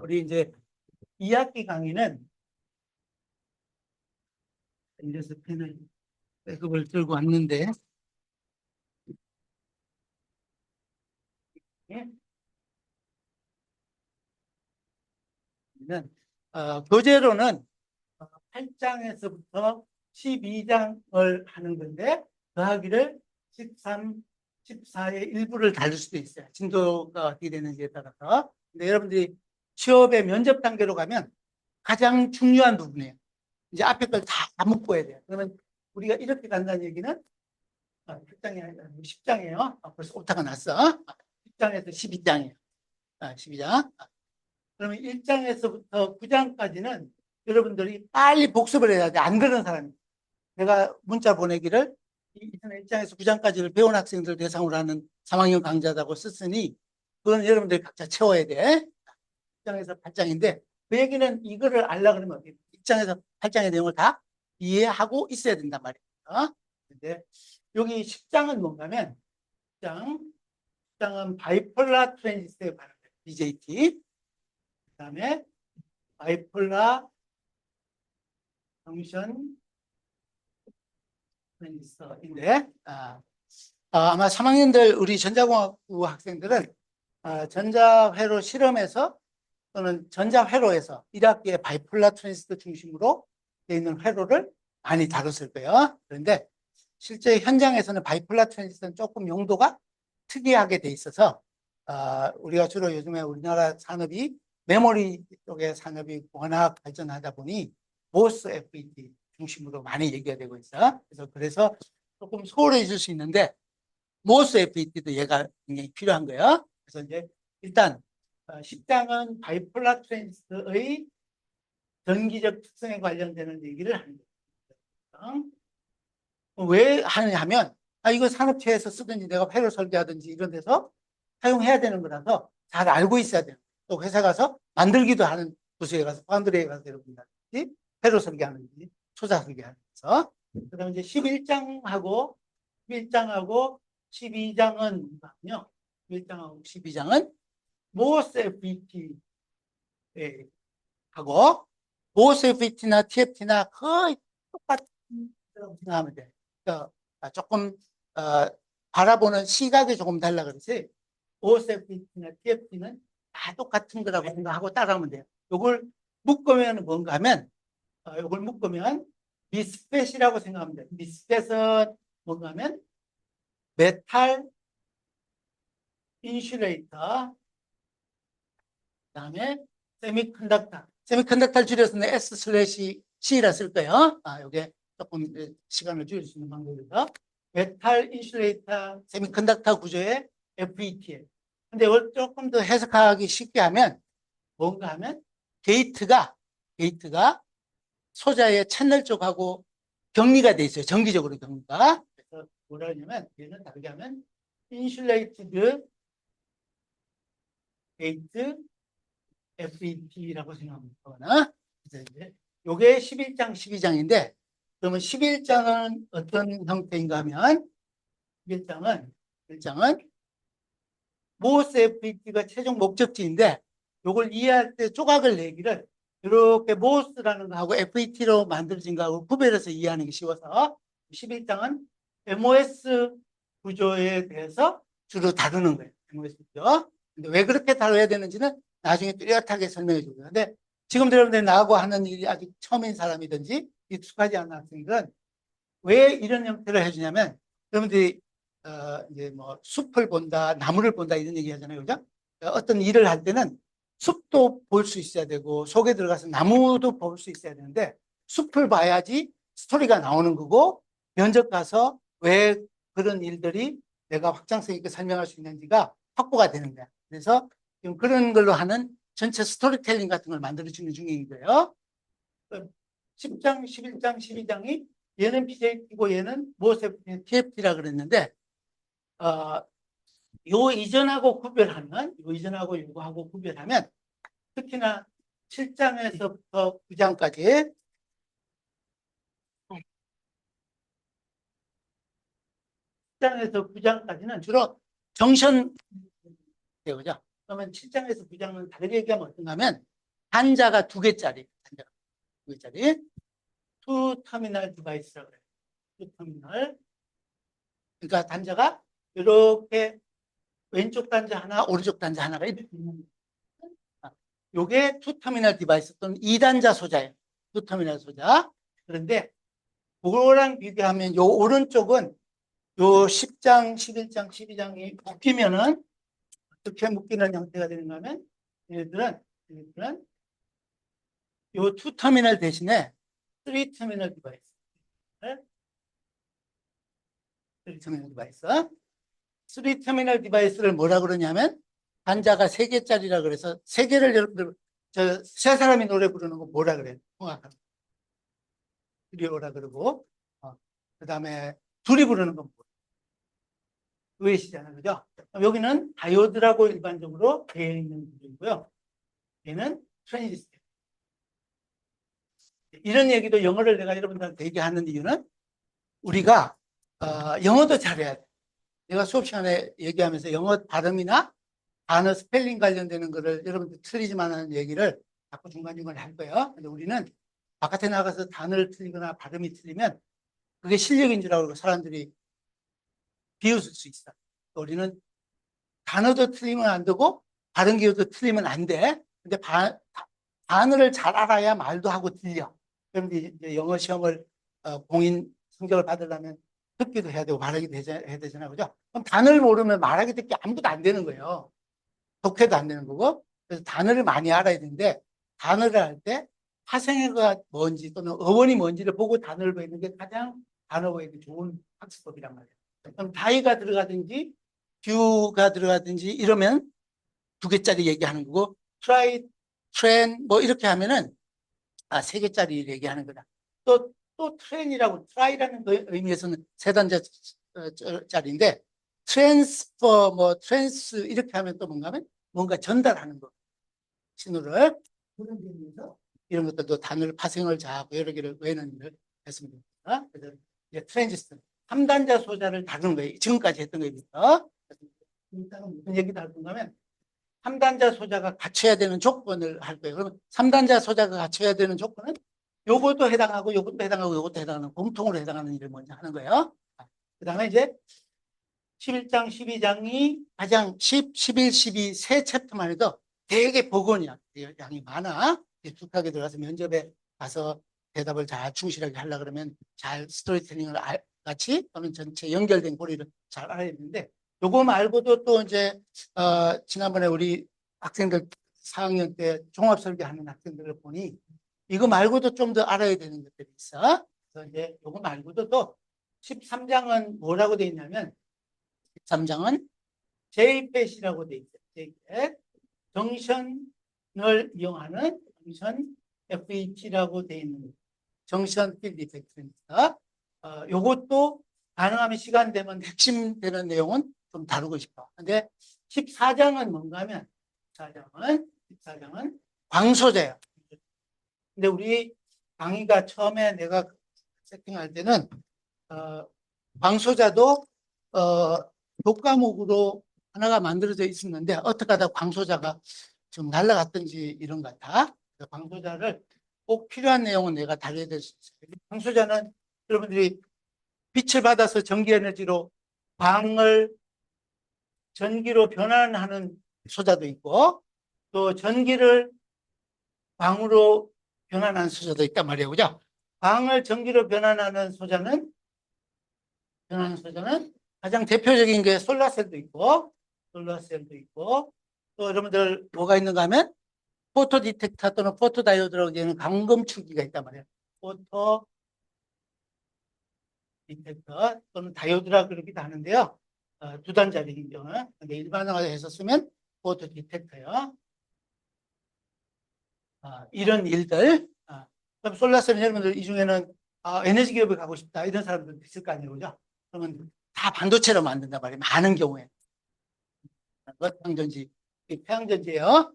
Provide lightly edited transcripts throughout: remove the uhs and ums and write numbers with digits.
우리 이제 2학기 강의는 이래서 펜을 백업을 들고 왔는데, 예? 교재로는 8장에서부터 12장을 하는 건데, 더하기를 13, 14의 일부를 다룰 수도 있어요. 진도가 어떻게 되는지에 따라서. 근데 여러분들이 취업의 면접 단계로 가면 가장 중요한 부분이에요. 이제 앞에 걸 다 묶어야 돼요. 그러면 우리가 이렇게 간다는 얘기는 8장이 아니라 10장이에요. 벌써 오타가 났어. 10장에서 12장이에요. 12장. 그러면 1장에서부터 9장까지는 여러분들이 빨리 복습을 해야 돼. 안 그런 사람이. 내가 문자 보내기를 이전에 1장에서 9장까지를 배운 학생들 대상으로 하는 3학년 강좌라고 썼으니 그건 여러분들이 각자 채워야 돼. 1장에서 8장인데 그 얘기는 이거를 알려고 그러면 1장에서 8장의 내용을 다 이해하고 있어야 된단 말이에요. 근데 여기 10장은 뭔가면 10장은 바이폴라 트랜지스터에 관한 거예요. BJT. 그 다음에 바이폴라 정션 트랜지스터인데 아마 3학년들 우리 전자공학부 학생들은 전자회로 실험에서 또는 전자회로에서 1학기에 바이폴라 트랜지스터 중심으로 되어 있는 회로를 많이 다뤘을 거예요. 그런데 실제 현장에서는 바이폴라 트랜지스터는 조금 용도가 특이하게 돼 있어서 우리가 주로 요즘에 우리나라 산업이 메모리 쪽의 산업이 워낙 발전하다 보니 모스 FET 중심으로 많이 얘기가 되고 있어. 그래서 조금 소홀해질 수 있는데 모스 FET도 얘가 굉장히 필요한 거예요. 그래서 이제 일단 10장은 바이폴라 트랜지스터의 전기적 특성에 관련되는 얘기를 하는 거예요. 왜 하느냐 하면 이거 산업체에서 쓰든지 내가 회로 설계하든지 이런 데서 사용해야 되는 거라서 잘 알고 있어야 돼요. 또 회사 가서 만들기도 하는 부서에 가서 파운드리에 가서 여러분들이 회로 설계하는지 초자 설계하면서 그다음에 이제 11장하고 11장하고 12장은 뭐냐면요. 11장하고 12장은 모스 FET 하고 모스 FET나 TFT나 거의 똑같은 거라고 생각하면 돼. 그러니까 조금 바라보는 시각이 조금 달라 그러지. OSFT나 TFT는 다 똑같은 거라고 생각하고 따라하면 돼요. 이걸 묶으면 뭔가 하면 이걸 묶으면 미스펫이라고 생각하면 돼요. 미스펫은 뭔가 하면 메탈 인슐레이터 그다음에 세미컨덕터를 줄여서는 S/C라 쓸 거예요. 이게 조금 시간을 줄일 수 있는 방법이다. 메탈 인슐레이터 세미컨덕터 구조의 FET예요. 근데 이걸 조금 더 해석하기 쉽게 하면 뭔가 하면 게이트가 소자의 채널 쪽하고 격리가 돼 있어요. 정기적으로 격리가. 그래서 뭐라 하냐면 얘는 다르게 하면 인슐레이티드 게이트 FET라고 생각하면 되거나. 그래서 이제 요게 11장, 12장인데 그러면 11장은 어떤 형태인가 하면 11장은 모스 FET가 최종 목적지인데 요걸 이해할 때 조각을 내기를 이렇게 모스라는 거하고 FET로 만들어진 거하고 구별해서 이해하는 게 쉬워서 11장은 MOS 구조에 대해서 주로 다루는 거예요. MOS 구조. 근데 왜 그렇게 다뤄야 되는지는 나중에 뚜렷하게 설명해 주고요. 근데 지금 여러분들이 나하고 하는 일이 아직 처음인 사람이든지 익숙하지 않은 학생들은 왜 이런 형태를 해주냐면 여러분들이 이제 뭐 숲을 본다, 나무를 본다 이런 얘기 하잖아요. 그죠? 어떤 일을 할 때는 숲도 볼 수 있어야 되고 속에 들어가서 나무도 볼 수 있어야 되는데 숲을 봐야지 스토리가 나오는 거고 면접 가서 왜 그런 일들이 내가 확장성 있게 설명할 수 있는지가 확보가 되는 거야. 그래서 지금 그런 걸로 하는 전체 스토리텔링 같은 걸 만들어주는 중인 거예요. 10장, 11장, 12장이 얘는 BJT고 얘는 무엇의 TFT라 그랬는데 요 이전하고 구별하면 요 이전하고 요거하고 구별하면 특히나 7장에서부터 9장까지 7장에서 9장까지는 주로 정션 그죠? 그러면 7장에서 9장은 다르게 얘기하면 어떤가 하면 단자가 2개짜리, 단자가 2개짜리 투 터미널 디바이스라고 그래요. 투 터미널. 그러니까 단자가 이렇게 왼쪽 단자 하나, 오른쪽 단자 하나가 이렇게 있는 거예요. 요게 투 터미널 디바이스 또는 2단자 소자예요. 투 터미널 소자. 그런데 그거랑 비교하면 요 오른쪽은 요 10장, 11장, 12장이 묶이면은 어떻게 묶이는 형태가 되는가 하면 얘들은 요 투 터미널 대신에 3 터미널 디바이스. 3 터미널 디바이스. 3 터미널 디바이스를 뭐라 그러냐면 단자가 3개짜리라 그래서 3개를 여러분들 세 사람이 노래 부르는 거 뭐라 그래요? 정확하게. 트리오라 그러고 그다음에 둘이 부르는 건 뭐예요? 듀엣이잖아요. 그죠? 여기는 다이오드라고 일반적으로 되어 있는 구조이고요. 얘는 트랜지스터. 이런 얘기도 영어를 내가 여러분들한테 얘기하는 이유는 우리가 영어도 잘해야 돼. 내가 수업 시간에 얘기하면서 영어 발음이나 단어 스펠링 관련되는 거를 여러분들 틀리지만 하는 얘기를 자꾸 중간중간에 할 거예요. 근데 우리는 바깥에 나가서 단어를 틀리거나 발음이 틀리면 그게 실력인 줄 알고 사람들이 비웃을 수 있어. 우리는 단어도 틀리면 안 되고 발음 기호도 틀리면 안 돼. 근데 단어를 잘 알아야 말도 하고 들려. 그런데 이제 영어 시험을 공인 성적을 받으려면 듣기도 해야 되고 말하기도 해야 되잖아요. 그죠? 그럼 단어를 모르면 말하기 듣기 아무것도 안 되는 거예요. 독해도 안 되는 거고. 그래서 단어를 많이 알아야 되는데 단어를 할 때 파생어가 뭔지 또는 어원이 뭔지를 보고 단어를 배우는 게 가장 단어 배우기 좋은 학습법이란 말이에요. 그럼 다이가 들어가든지 듀가 들어가든지 이러면 2개짜리 얘기하는 거고 트라이, 트렌 뭐 이렇게 하면은 3개짜리 얘기하는 거다. 또 트렌이라고 트라이라는 의미에서는 3단자짜리인데 트랜스퍼 뭐 트랜스 이렇게 하면 또 뭔가 하면 뭔가 전달하는 거 신호를 그런 의미에서 이런 것들도 단어를 파생을 잘하고 여러 개를 외우는 일을 했으면 됩니다. 그래서 이제 트랜지스터 3단자 소자를 다루는 거예요. 지금까지 했던 거입니다. 무슨 얘기도 할 건가 하면 3단자 소자가 갖춰야 되는 조건을 할 거예요. 그러면 3단자 소자가 갖춰야 되는 조건은 요것도 해당하고 요것도 해당하고 요것도 해당하는 공통으로 해당하는 일을 먼저 하는 거예요. 그 다음에 이제 11장, 12장이 가장 10, 11, 12 세 챕터만 해도 되게 복원이야. 양이 많아. 익숙하게 들어가서 면접에 가서 대답을 잘 충실하게 하려고 그러면 잘 스토리텔링을 같이 또는 전체 연결된 고리를 잘 알아야 되는데 요거 말고도 또 이제 지난번에 우리 학생들 4학년 때 종합설계하는 학생들을 보니 이거 말고도 좀 더 알아야 되는 것들이 있어. 그래서 이제 요거 말고도 또 13장은 뭐라고 되어 있냐면 13장은 JPET이라고 되어 있어요. JPET. 정션을 이용하는 정션 FET라고 되어 있는 거예요. 정션 필드 이펙트입니다. 요것도 가능하면 시간 되면 핵심 되는 내용은 좀 다루고 싶어. 근데 14장은 뭔가 하면 14장은 광소제예요. 근데 우리 강의가 처음에 내가 세팅할 때는 광소자도 교과목으로 하나가 만들어져 있었는데 어떻게 하다 광소자가 좀 날아갔든지 이런 것 같아. 광소자를 꼭 필요한 내용은 내가 다뤄야 될 수 있어요. 광소자는 여러분들이 빛을 받아서 전기 에너지로 광을 전기로 변환하는 소자도 있고 또 전기를 광으로 변환하는 소자도 있단 말이에요. 그죠? 광을 전기로 변환하는 소자는 가장 대표적인 게 솔라셀도 있고 또 여러분들 뭐가 있는가 하면 포토 디텍터 또는 포토 다이오드라고 하는 감금축기가 있단 말이에요. 포토 디텍터 또는 다이오드라고 그러기도 하는데요. 2단자적인 경우는 근데 일반화해서 쓰면 포토 디텍터요. 이런 일들. 그럼 솔라셀은 여러분들 이 중에는 에너지 기업에 가고 싶다 이런 사람들 있을 거 아니에요, 그죠? 그러면 다 반도체로 만든단 말이에요. 많은 경우에. 태양전지, 태양전지예요.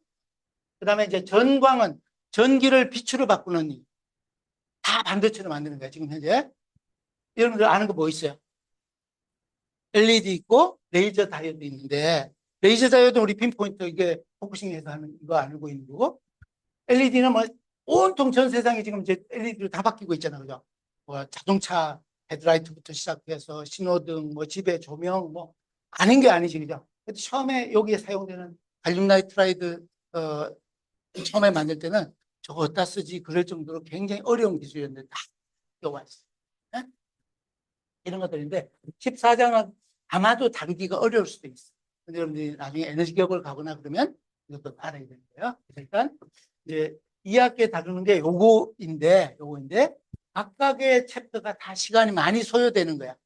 그다음에 이제 전광은 전기를 빛으로 바꾸는 일. 다 반도체로 만드는 거예요, 지금 현재. 여러분들 아는 거 뭐 있어요? LED 있고 레이저 다이오드 있는데 레이저 다이오드 우리 핀포인트 이게 포커싱해서 하는 거 알고 있는 거고, LED는 뭐 온통 전 세상이 지금 이제 LED로 다 바뀌고 있잖아, 그죠? 뭐 자동차 헤드라이트부터 시작해서 신호등, 뭐 집에 조명, 뭐 아닌 게 아니지, 그죠? 근데 처음에 여기에 사용되는 갈륨 나이트라이드 처음에 만들 때는 저거 어디다 쓰지? 그럴 정도로 굉장히 어려운 기술이었는데 다 들어와 있어. 네? 이런 것들인데 14장은 아마도 다루기가 어려울 수도 있어. 근데 여러분들이 나중에 에너지 기업을 가거나 그러면 이것도 알아야 되는 거예요. 그래서 일단 이제 2학기에 다루는 게 요거인데 각각의 챕터가 다 시간이 많이 소요되는 거야.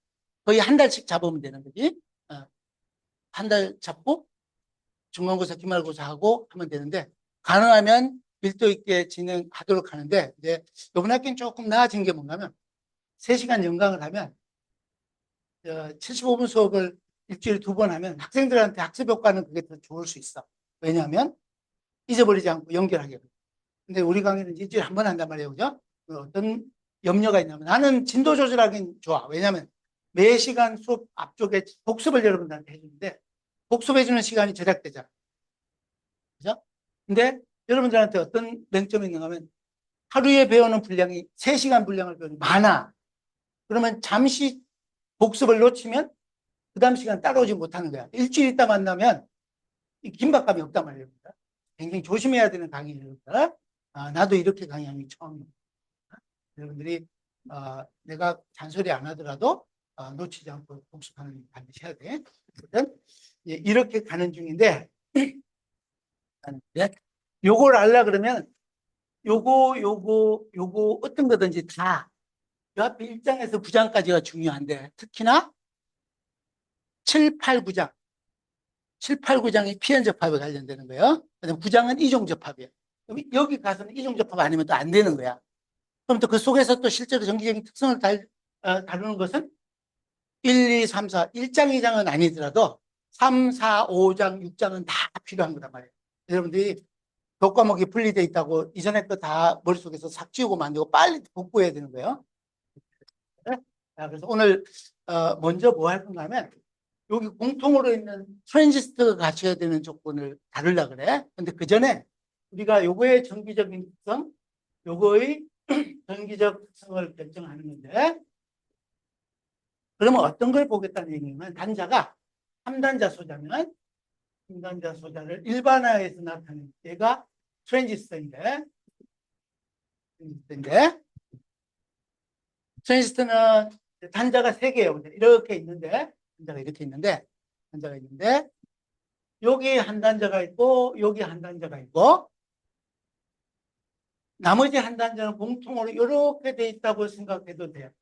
거의 한 달씩 잡으면 되는 거지. 한 달 잡고 중간고사, 기말고사 하고 하면 되는데 가능하면 밀도 있게 진행하도록 하는데 이제 이번 학기는 조금 나아진 게 뭔가면 3시간 연강을 하면 75분 수업을 일주일에 2번 하면 학생들한테 학습 효과는 그게 더 좋을 수 있어. 왜냐하면 잊어버리지 않고 연결하게. 근데 우리 강의는 일주일에 1번 한단 말이에요. 그죠? 어떤 염려가 있냐면 나는 진도 조절하기는 좋아. 왜냐하면 매 시간 수업 앞쪽에 복습을 여러분들한테 해주는데 복습해주는 시간이 절약되잖아. 그죠? 근데 여러분들한테 어떤 맹점이 있는가 하면 하루에 배우는 분량이 3시간 분량을 배우는 많아. 그러면 잠시 복습을 놓치면 그 다음 시간 따라오지 못하는 거야. 일주일 있다 만나면 긴박감이 없단 말이에요. 굉장히 조심해야 되는 강의입니다. 나도 이렇게 강의하는 게 처음입니다. 여러분들이 내가 잔소리 안 하더라도 놓치지 않고 복습하는 게 반드시 해야 돼. 어쨌든 이렇게 가는 중인데 요걸 알라 그러면 요거 어떤 거든지 다 요 앞에 1장에서 9장까지가 중요한데 특히나 7, 8, 9장 7, 8, 9장이 피연접합에 관련되는 거예요. 그다음 9장은 이종접합이에요. 그럼 여기 가서는 이종접합 아니면 또 안 되는 거야. 그럼 또 그 속에서 또 실제로 전기적인 특성을 다루는 것은 1, 2, 3, 4, 1장, 2장은 아니더라도 3, 4, 5장, 6장은 다 필요한 거란 말이에요. 여러분들이 교과목이 분리되어 있다고 이전에 거 다 머릿속에서 삭 지우고 만들고 빨리 복구해야 되는 거예요. 그래서 오늘 먼저 뭐 할 건가 하면 여기 공통으로 있는 트랜지스터가 갖춰야 되는 조건을 다루려고 그래. 근데 그 전에 우리가 요거의 정기적인 특성, 요거의 정기적 특성을 결정하는 건데 그러면 어떤 걸 보겠다는 얘기냐면 단자가 3단자 소자면 3단자 소자를 일반화해서 나타내는 얘가 트랜지스터인데 트랜지스터는 단자가 3개예요. 이렇게 있는데 단자가 있는데 여기 한 단자가 있고 여기 한 단자가 있고 나머지 한 단자는 공통으로 이렇게 돼 있다고 생각해도 돼요.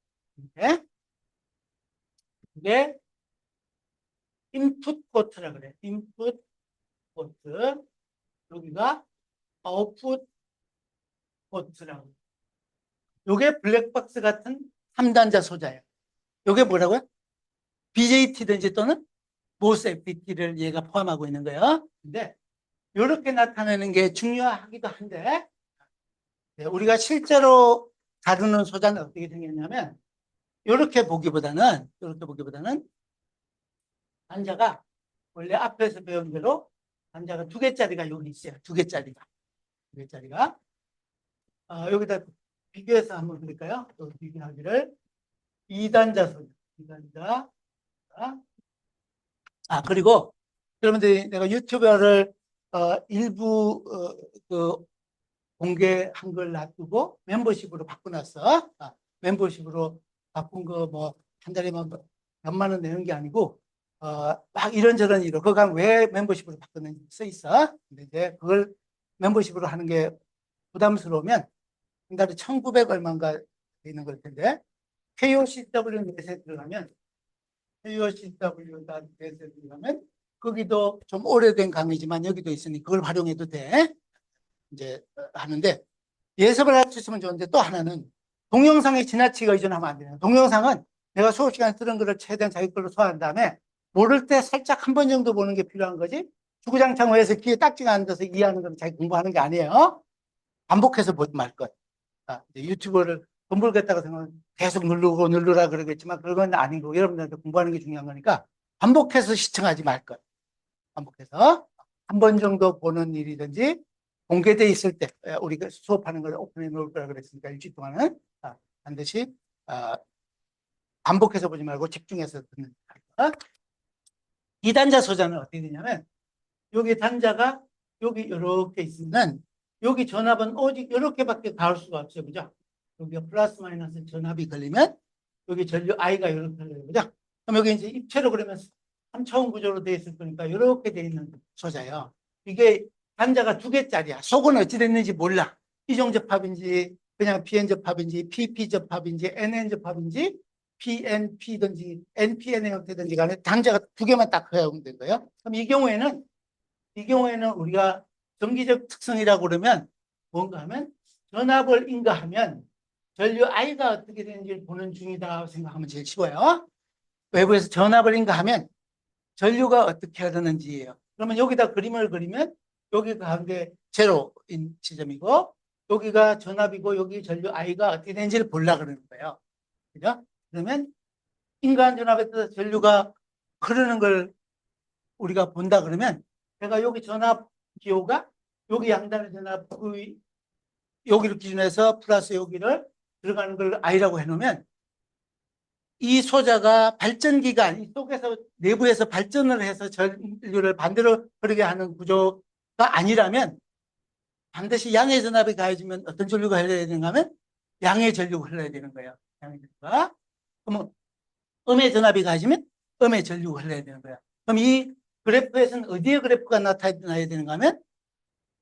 이게 인풋 포트라 그래. 인풋 포트. 여기가 아웃풋 포트라고. 요게 블랙박스 같은 3단자 소자예요. 요게 뭐라고요? BJT든지 또는 모스 FET를 얘가 포함하고 있는 거예요. 근데 이렇게 나타내는 게 중요하기도 한데 우리가 실제로 다루는 소자는 어떻게 생겼냐면 이렇게 보기보다는 단자가 원래 앞에서 배운 대로 단자가 2개짜리가 여기 있어요. 2개짜리가 여기다 비교해서 한번 볼까요? 또 비교하기를 2단자 소자 2단자 그리고 여러분들이 내가 유튜브를 일부 그 공개한 걸 놔두고 멤버십으로 바꿔놨어. 멤버십으로 바꾼 거 뭐 한 달에 몇만 원 내는 게 아니고 막 이런저런 일로 그거 왜 멤버십으로 바꿨는지 써 있어. 근데 이제 그걸 멤버십으로 하는 게 부담스러우면 한 달에 1,900 얼마인가 되는 걸 텐데 KOCW 넷에 들어가면 KOCW.net에 들어가면 거기도 좀 오래된 강의지만 여기도 있으니 그걸 활용해도 돼. 이제 하는데 예습을 할 수 있으면 좋은데 또 하나는 동영상에 지나치게 의존하면 안 돼요. 동영상은 내가 수업 시간에 들은 거를 최대한 자기 걸로 소화한 다음에 모를 때 살짝 한 번 정도 보는 게 필요한 거지. 주구장창 외에서 귀에 딱지가 앉아서 이해하는 건 자기 공부하는 게 아니에요. 반복해서 보지 말 것. 유튜브를 돈 벌겠다고 생각하면 계속 누르라 그러겠지만 그건 아니고 여러분들한테 공부하는 게 중요한 거니까 반복해서 시청하지 말 것. 반복해서 한 번 정도 보는 일이든지 공개돼 있을 때 우리가 수업하는 걸 오픈해 놓을 거라 그랬으니까 일주일 동안은 반드시 반복해서 보지 말고 집중해서 듣는 거. 이 단자 소자는 어떻게 되냐면 여기 단자가 여기 이렇게 있으면 여기 전압은 오직 이렇게밖에 닿을 수가 없어요. 그죠? 여기가 플러스 마이너스 전압이 걸리면 여기 전류 I가 이렇게 걸려요. 그죠? 그럼 여기 이제 입체로 그러면 3차원 구조로 되어 있을 거니까 이렇게 되어 있는 소자예요. 이게 단자가 2개짜리야. 속은 어찌 됐는지 몰라. 이종 접합인지 그냥 PN 접합인지 PP 접합인지 NN 접합인지 PNP든지 NPN의 형태든지 간에 단자가 2개만 딱 허용된 된 거예요. 그럼 이 경우에는 우리가 정기적 특성이라고 그러면 뭔가 하면 전압을 인가하면 전류 I가 어떻게 되는지를 보는 중이다 생각하면 제일 쉬워요. 외부에서 전압을 인가하면 전류가 어떻게 흐르는지예요. 그러면 여기다 그림을 그리면 여기 가운데 제로인 지점이고 여기가 전압이고 여기 전류 I가 어떻게 되는지를 보려고 그러는 거예요. 그죠? 그러면 인간 전압에 따라서 전류가 흐르는 걸 우리가 본다 그러면 제가 여기 전압 기호가 여기 양단의 전압 여기를 기준해서 플러스 여기를 들어가는 걸 I라고 해놓으면 이 소자가 발전기가 이 속에서 내부에서 발전을 해서 전류를 반대로 흐르게 하는 구조가 아니라면 반드시 양의 전압이 가해지면 어떤 전류가 흘러야 되는가 하면 양의 전류가 흘러야 되는 거예요. 양의 전류가. 그러면 음의 전압이 가해지면 음의 전류가 흘러야 되는 거예요. 그럼 이 그래프에서는 어디에 그래프가 나타나야 되는가 하면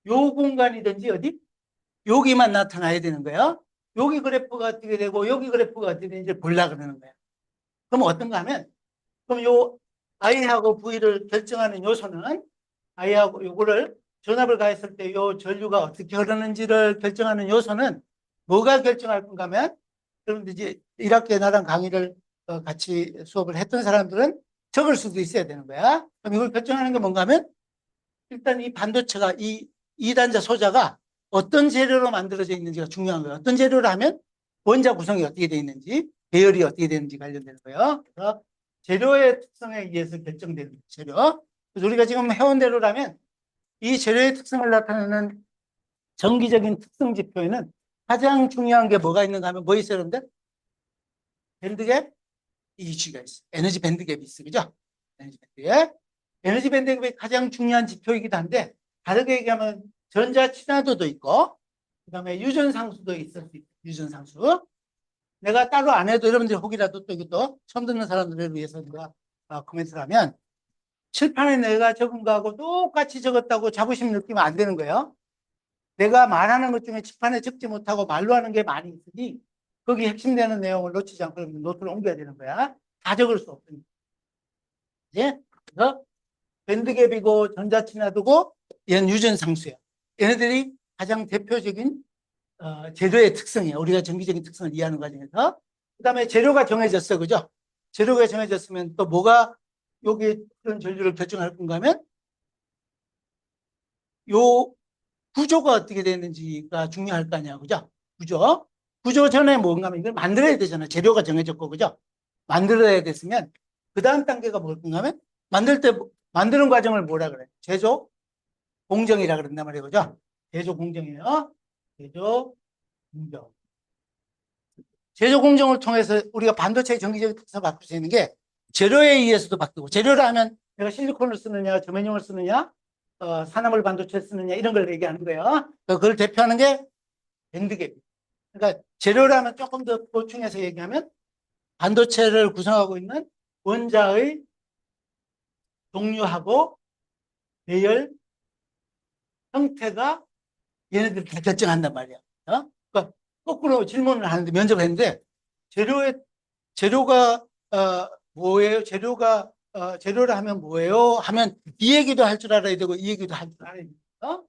요 공간이든지 어디? 여기만 나타나야 되는 거예요. 여기 그래프가 어떻게 되고 여기 그래프가 어떻게 되는지 보려고 그러는 거예요. 그럼 어떤가 하면 그럼 요 I하고 V를 결정하는 요소는 I하고 요거를 전압을 가했을 때 요 전류가 어떻게 흐르는지를 결정하는 요소는 뭐가 결정할 건가 하면 여러분들 이제 1학기에 나랑 강의를 같이 수업을 했던 사람들은 적을 수도 있어야 되는 거야. 그럼 이걸 결정하는 게 뭔가 하면 일단 이 반도체가 이 2단자 소자가 어떤 재료로 만들어져 있는지가 중요한 거예요. 어떤 재료를 하면 원자 구성이 어떻게 되어 있는지 배열이 어떻게 되는지 관련되는 거예요. 그래서 재료의 특성에 의해서 결정되는 재료. 그래서 우리가 지금 해온 대로라면 이 재료의 특성을 나타내는 정기적인 특성 지표에는 가장 중요한 게 뭐가 있는가 하면 뭐 있어요, 여러분들? 밴드갭 EG가 있어요. 에너지 밴드갭이 있어요. 그죠? 에너지 밴드갭. 에너지 밴드갭이 가장 중요한 지표이기도 한데 다르게 얘기하면 전자 친화도도 있고 그다음에 유전상수도 있을 수 있어요. 유전상수. 내가 따로 안 해도 여러분들이 혹이라도 또 이것도 처음 듣는 사람들을 위해서 내가 코멘트를 하면 칠판에 내가 적은 거하고 똑같이 적었다고 자부심 느끼면 안 되는 거예요. 내가 말하는 것 중에 칠판에 적지 못하고 말로 하는 게 많이 있으니 거기 핵심되는 내용을 놓치지 않고 노트를 옮겨야 되는 거야. 다 적을 수 없으니까. 이제 그래서 밴드갭이고 전자친화도고 얘는 유전상수예요. 얘네들이 가장 대표적인 재료의 특성이에요. 우리가 전기적인 특성을 이해하는 과정에서. 그 다음에 재료가 정해졌어. 그죠? 재료가 정해졌으면 또 뭐가 여기 그런 전류를 결정할 건가 하면 요 구조가 어떻게 되는지가 중요할 거 아니야. 그죠? 구조. 구조 전에 뭔가 하면 이걸 만들어야 되잖아. 재료가 정해졌고. 그죠? 만들어야 됐으면 그 다음 단계가 뭘 건가 하면 만드는 과정을 뭐라 그래? 제조 공정이라 그런단 말이에요. 그죠? 제조 공정이에요. 제조 공정. 제조 공정을 통해서 우리가 반도체의 정기적인 특성을 바꿀 수 있는 게 재료에 의해서도 바뀌고, 재료를 하면 내가 실리콘을 쓰느냐, 저면용을 쓰느냐, 산화물 반도체 쓰느냐, 이런 걸 얘기하는 거예요. 그걸 대표하는 게 밴드갭. 그러니까 재료라면 조금 더 보충해서 얘기하면 반도체를 구성하고 있는 원자의 종류하고 배열, 형태가 얘네들 다 결정한단 말이야. 그러니까 거꾸로 질문을 하는데 면접을 했는데 재료가 뭐예요? 재료를 하면 뭐예요? 하면 이 얘기도 할 줄 알아야 되고 이 얘기도 할 줄 알아야 돼요.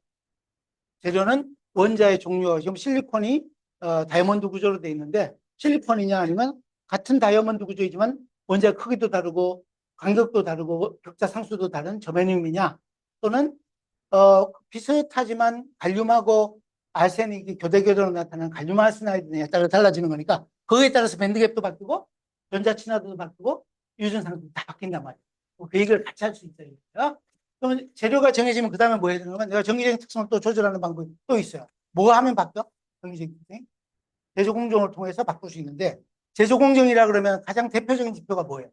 재료는 원자의 종류가 지금 실리콘이 다이아몬드 구조로 되어 있는데 실리콘이냐 아니면 같은 다이아몬드 구조이지만 원자의 크기도 다르고 간격도 다르고 격자 상수도 다른 저메늄이냐 또는 비슷하지만 갈륨하고 아르세닉이 교대궤도로 나타나는 갈륨 아르세나이드에 따라 달라지는 거니까 그거에 따라서 밴드갭도 바뀌고 전자 친화도도 바뀌고 유전상도 다 바뀐단 말이에요. 그 얘기를 같이 할 수 있어요. 그러면 재료가 정해지면 그 다음에 뭐 해야 되냐면 내가 전기적인 특성을 또 조절하는 방법이 또 있어요. 뭐 하면 바뀌어? 전기적인 특성이? 제조 공정을 통해서 바꿀 수 있는데 제조 공정이라 그러면 가장 대표적인 지표가 뭐예요?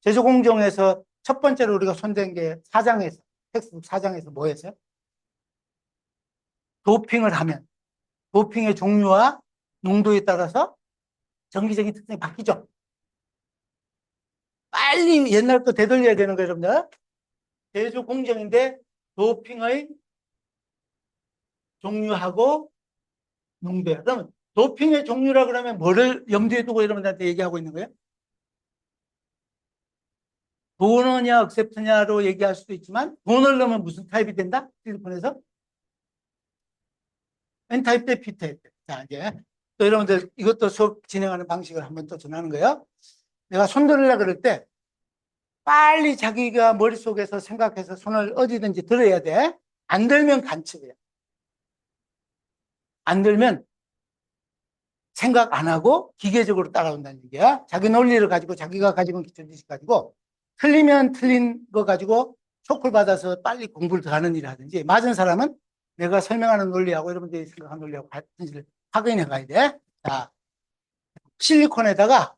제조 공정에서 첫 번째로 우리가 손댄 게 4장에서 텍스트북 4장에서 뭐 했어요? 도핑을 하면 도핑의 종류와 농도에 따라서 전기적인 특성이 바뀌죠. 빨리 옛날 거 되돌려야 되는 거예요, 여러분들. 제조 공정인데 도핑의 종류하고 농도야. 그러면 도핑의 종류라 그러면 뭐를 염두에 두고 여러분들한테 얘기하고 있는 거예요? 도너냐, 억셉트냐로 얘기할 수도 있지만 돈을 넣으면 무슨 타입이 된다? 실리콘에서? N타입 대 P타입 대. 자, 이제 또 여러분들 이것도 수업 진행하는 방식을 한번 또 전하는 거예요. 내가 손 들으려 그럴 때 빨리 자기가 머릿속에서 생각해서 손을 어디든지 들어야 돼. 안 들면 간첩이야. 안 들면 생각 안 하고 기계적으로 따라온다는 얘기야. 자기 논리를 가지고 자기가 가지고 기초 지식 가지고 틀리면 틀린 거 가지고 쇼크를 받아서 빨리 공부를 더 하는 일을 하든지 맞은 사람은 내가 설명하는 논리하고 여러분들이 생각하는 논리하고 같은지를 확인해 가야 돼. 자, 실리콘에다가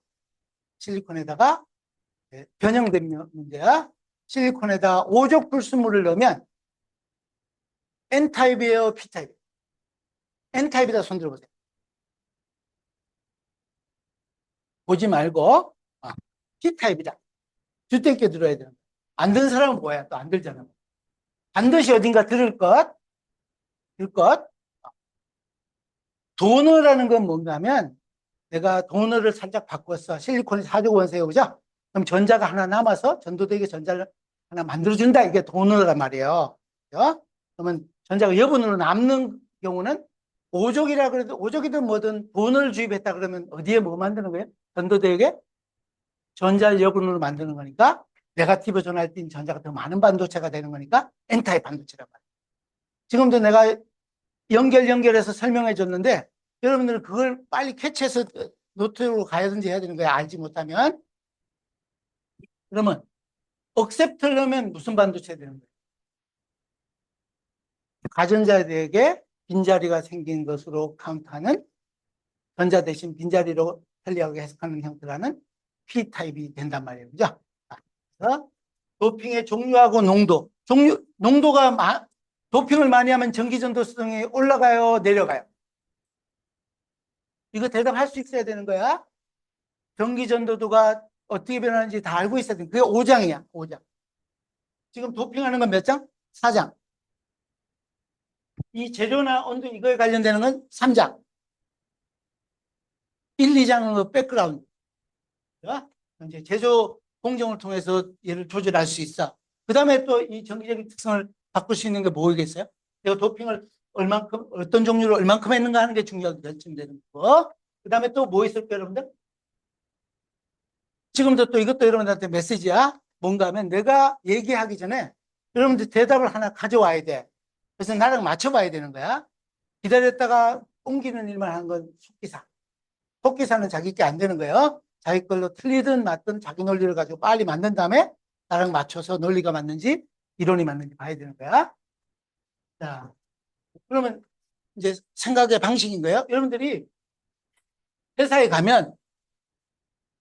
변형된 문제야. 실리콘에다 오족 불순물을 넣으면 N타입이에요, P타입이에요? N타입이다 손 들어보세요. 보지 말고 P타입이다. 주택 게 들어야 되는 거야. 안 든 사람은 뭐야? 또 안 들잖아. 반드시 어딘가 들을 것. 도너라는 건 뭔가 하면 내가 도너를 살짝 바꿨어. 실리콘이 4조 원소에 오죠? 그럼 전자가 하나 남아서 전도되게 전자를 하나 만들어준다. 이게 도너란 말이에요. 그죠? 그러면 전자가 여분으로 남는 경우는 오족이라 그래도 오족이든 뭐든 돈을 주입했다 그러면 어디에 뭐 만드는 거예요? 전도되게 전자를 여분으로 만드는 거니까 네가티브 전할 때 전자가 더 많은 반도체가 되는 거니까 N타입 반도체란 말이에요. 지금도 내가 연결해서 설명해 줬는데 여러분들은 그걸 빨리 캐치해서 노트로 가야든지 해야 되는 거예요. 알지 못하면. 그러면 억셉트를 넣으면 무슨 반도체 되는 거예요? 가전자들에게 빈자리가 생긴 것으로 카운트하는 전자 대신 빈자리로 편리하게 해석하는 형태라는 P타입이 된단 말이에요. 그죠? 그래서 도핑의 종류하고 농도가 도핑을 많이 하면 전기전도성이 올라가요, 내려가요? 이거 대답할 수 있어야 되는 거야. 전기전도도가 어떻게 변하는지 다 알고 있어야 돼. 그게 5장이야, 5장. 지금 도핑하는 건 몇 장? 4장. 이 재료나 온도 이거에 관련되는 건 3장. 1, 2장은 그 백그라운드. 이제 제조 공정을 통해서 얘를 조절할 수 있어. 그 다음에 또 이 전기적인 특성을 바꿀 수 있는 게 뭐겠어요? 내가 도핑을 얼만큼, 어떤 종류로 얼만큼 했는가 하는 게 중요하게 결정되는 거. 그 다음에 또 뭐 있을까요, 여러분들? 지금도 또 이것도 여러분들한테 메시지야. 뭔가 하면 내가 얘기하기 전에 여러분들 대답을 하나 가져와야 돼. 그래서 나랑 맞춰봐야 되는 거야. 기다렸다가 옮기는 일만 하는 건 속기사. 속기사는 자기 게 안 되는 거예요. 자기 걸로 틀리든 맞든 자기 논리를 가지고 빨리 만든 다음에 나랑 맞춰서 논리가 맞는지 이론이 맞는지 봐야 되는 거야. 자, 그러면 이제 생각의 방식인 거예요. 여러분들이 회사에 가면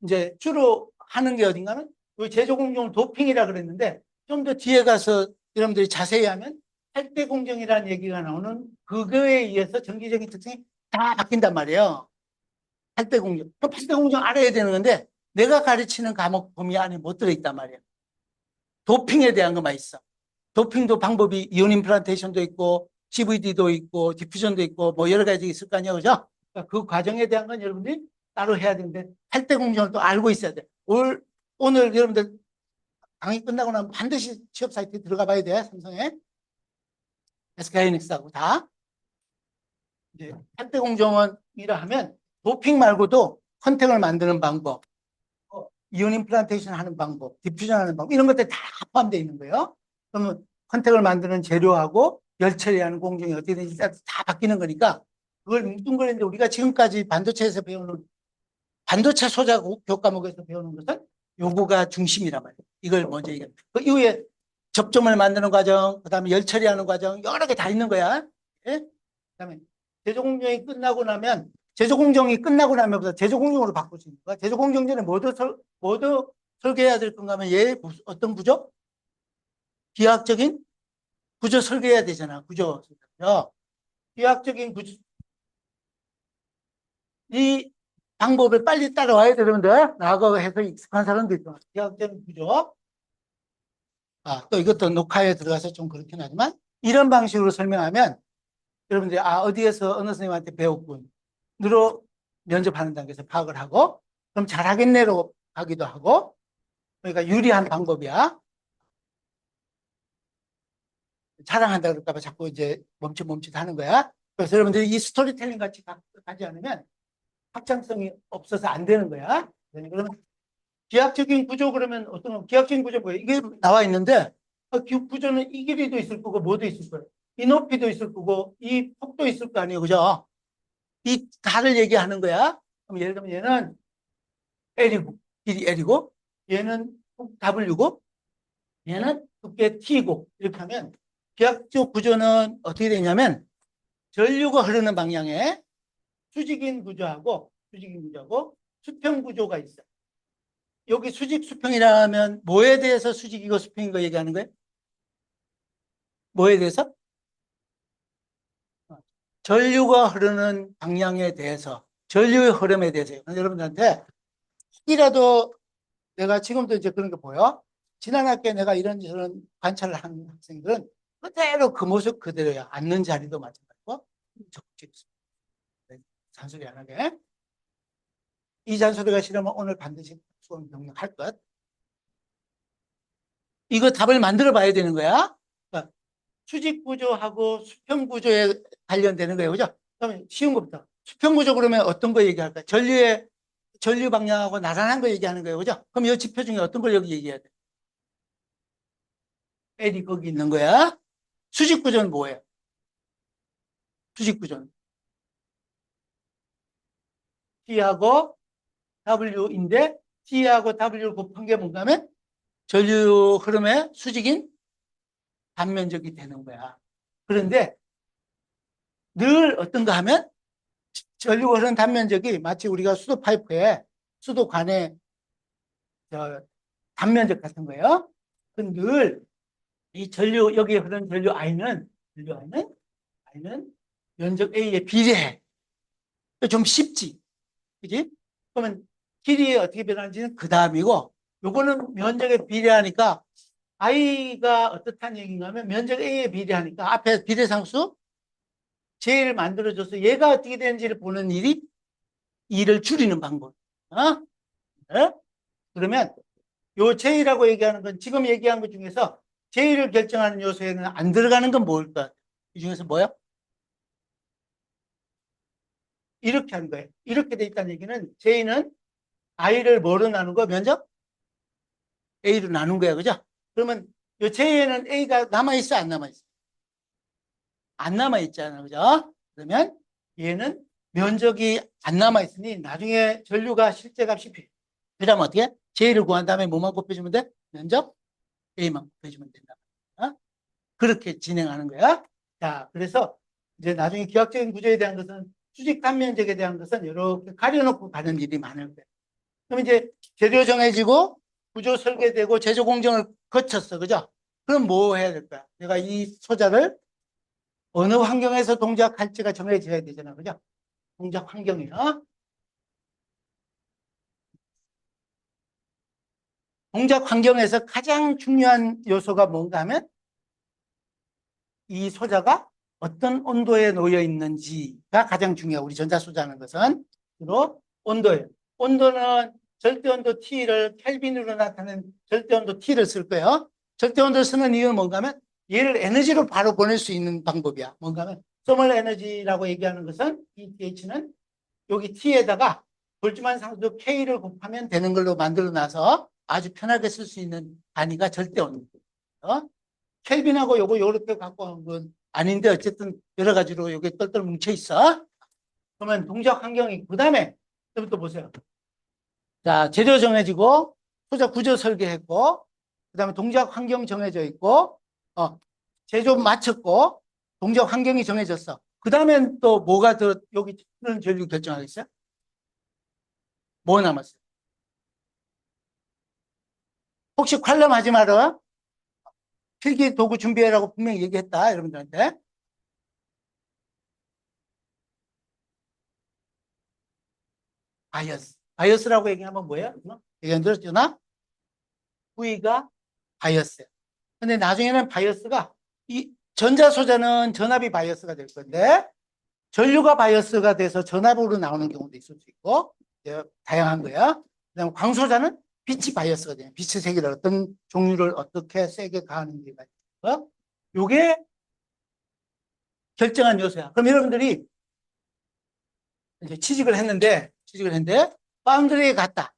이제 주로 하는 게 어딘가는 제조 공정 도핑이라 그랬는데 좀 더 뒤에 가서 여러분들이 자세히 하면 8대 공정이라는 얘기가 나오는 그거에 의해서 전기적인 특성이 다 바뀐단 말이에요. 8대 공정. 그럼 8대 공정 알아야 되는 건데 내가 가르치는 과목 범위 안에 못 들어있단 말이에요. 도핑에 대한 것만 있어. 도핑도 방법이 이온 임플란테이션도 있고 CVD도 있고 디퓨전도 있고 뭐 여러 가지 있을 거 아니에요. 그죠? 그러니까 그 과정에 대한 건 여러분들이 따로 해야 되는데 8대 공정을 또 알고 있어야 돼. 오늘 여러분들 강의 끝나고 나면 반드시 취업 사이트에 들어가 봐야 돼. 삼성에. SK하이닉스하고 다. 이제 8대 공정은 이라 하면 도핑 말고도 컨택을 만드는 방법, 이온 임플란테이션 하는 방법, 디퓨전 하는 방법 이런 것들이 다 포함되어 있는 거예요. 그러면 컨택을 만드는 재료하고 열 처리하는 공정이 어떻게 되는지 다 바뀌는 거니까 그걸 뭉뚱그렸는데 우리가 지금까지 반도체에서 배우는 반도체 소자 교과목에서 배우는 것은 요거가 중심이란 말이에요. 이걸 먼저 얘기합니다. 그 이후에 접점을 만드는 과정, 그다음에 열 처리하는 과정, 여러 개 다 있는 거야. 예? 그다음에 제조 공정이 끝나고 나면부터 제조 공정으로 바꿀 수 있는 거야. 제조 공정 전에 뭐도 설계해야 될 건가 하면 얘 어떤 구조? 기하학적인 구조 설계해야 되잖아. 구조. 기하학적인 구조. 이 방법을 빨리 따라와야 되는데 나하고 해서 익숙한 사람도 있어. 기하학적인 구조. 또 이것도 녹화에 들어가서 좀 그렇긴 하지만 이런 방식으로 설명하면 여러분들이 어디에서 어느 선생님한테 배웠군으로 면접하는 단계에서 파악을 하고 그럼 잘하겠네로 하기도 하고 그러니까 유리한 방법이야. 자랑한다 그럴까봐 자꾸 이제 멈칫멈칫 하는 거야. 그래서 여러분들이 이 스토리텔링 같이 가지 않으면 확장성이 없어서 안 되는 거야. 그러면 기하학적인 구조 그러면 기하학적인 구조 뭐예요? 이게 나와 있는데 구조는 이 길이도 있을 거고 뭐도 있을 거예요. 이 높이도 있을 거고 이 폭도 있을 거 아니에요. 그죠? 이 달을 얘기하는 거야. 그럼 예를 들면 얘는 L이고 길이 L이고 얘는 W고 얘는 두께 T고 이렇게 하면 기하학적 구조는 어떻게 되냐면 전류가 흐르는 방향에 수직인 구조하고 수평 구조가 있어요. 여기 수직 수평이라면 뭐에 대해서 수직이고 수평인 거 얘기하는 거예요? 뭐에 대해서? 전류가 흐르는 방향에 대해서, 전류의 흐름에 대해서요. 여러분들한테 혹이라도 내가 지금도 이제 그런 거 보여? 지난 학기에 내가 이런저런 관찰을 한 학생들은 그대로 그 모습 그대로야. 앉는 자리도 마찬가지고. 잔소리 안 하게. 이 잔소리가 싫으면 오늘 반드시 수험 병력할 것. 이거 답을 만들어 봐야 되는 거야. 그러니까 수직 구조하고 수평 구조에 관련되는 거예요. 그죠? 그러면 쉬운 것부터. 수평 구조 그러면 어떤 거 얘기할까? 전류 방향하고 나란한 거 얘기하는 거예요. 그죠? 그럼 이 지표 중에 어떤 걸 여기 얘기해야 돼? L이 거기 있는 거야. 수직 구조는 뭐예요? 수직 구조는 T하고 W인데 T하고 W를 곱한 게 뭔가 하면 전류 흐름의 수직인 단면적이 되는 거야. 그런데 늘 어떤가 하면 전류가 흐르는 단면적이 마치 우리가 수도 파이프에 수도관에 단면적 같은 거예요. 늘 이 여기에 흐르는 I는 면적 A에 비례해. 좀 쉽지. 그지? 그러면 길이 어떻게 변하는지는 그 다음이고, 요거는 면적에 비례하니까 I가 어떻다는 얘기인가 하면 면적 A에 비례하니까 앞에 비례상수 J를 만들어줘서 얘가 어떻게 되는지를 보는 일을 줄이는 방법. 네? 그러면 요 J라고 얘기하는 건 지금 얘기한 것 중에서 J를 결정하는 요소에는 안 들어가는 건 뭘까? 이 중에서 뭐야? 이렇게 하는 거예요. 이렇게 돼 있다는 얘기는 J는 I를 뭐로 나눈 거? 면적? A로 나눈 거야. 그죠? 그러면 요 J에는 A가 남아있어? 안 남아있어? 안 남아있잖아. 그죠? 그러면 얘는 면적이 안 남아있으니 나중에 전류가 실제값이 필요해. 그 다음 어떻게? J를 구한 다음에 뭐만 곱해주면 돼? 면적? A만 곱해주면 된다. 어? 그렇게 진행하는 거야. 자, 그래서 이제 나중에 기하학적인 구조에 대한 것은 수직 단면적에 대한 것은 이렇게 가려놓고 가는 일이 많을 거예요. 그럼 이제 재료 정해지고 구조 설계되고 제조 공정을 거쳤어. 그죠? 그럼 뭐 해야 될까? 내가 이 소자를 어느 환경에서 동작할지가 정해져야 되잖아. 그죠? 동작 환경이요. 동작 환경에서 가장 중요한 요소가 뭔가 하면 이 소자가 어떤 온도에 놓여 있는지가 가장 중요해요. 우리 전자소자하는 것은 주로 온도예요. 온도는 절대온도 T를 켈빈으로 나타내는 절대온도 T를 쓸 거예요. 절대온도를 쓰는 이유는 뭔가 하면 얘를 에너지로 바로 보낼 수 있는 방법이야. 뭔가 하면 소멀 에너지라고 얘기하는 것은 ETH는 여기 T에다가 볼트만 상수 K를 곱하면 되는 걸로 만들어 놔서 아주 편하게 쓸 수 있는 단위가 절대온도. 켈빈하고 요거 이렇게 갖고 온 건 아닌데 어쨌든 여러 가지로 여기 똘똘 뭉쳐 있어. 그러면 동작 환경이 그 다음에 또 보세요. 자, 재료 정해지고 소자 구조 설계했고 그다음에 동작 환경 정해져 있고, 제조 마쳤고, 동작 환경이 정해졌어. 그 다음엔 또 뭐가 더 여기 흐르는 전류 결정하겠어요? 뭐 남았어요? 혹시 콸럼 하지 마라. 필기 도구 준비해라고 분명히 얘기했다, 여러분들한테. 바이어스. 바이어스라고 얘기하면 뭐예요? 얘기 들었죠? 나? V가 바이어스예요. 근데 나중에는 바이어스가, 이 전자소자는 전압이 바이어스가 될 건데, 전류가 바이어스가 돼서 전압으로 나오는 경우도 있을 수 있고, 다양한 거야. 그다음에 광소자는 빛이 바이어스가 돼요. 빛의 세기를 어떤 종류를 어떻게 세게 가하는지가 있고, 요게 결정한 요소야. 그럼 여러분들이 이제 취직을 했는데, 파운드리에 갔다.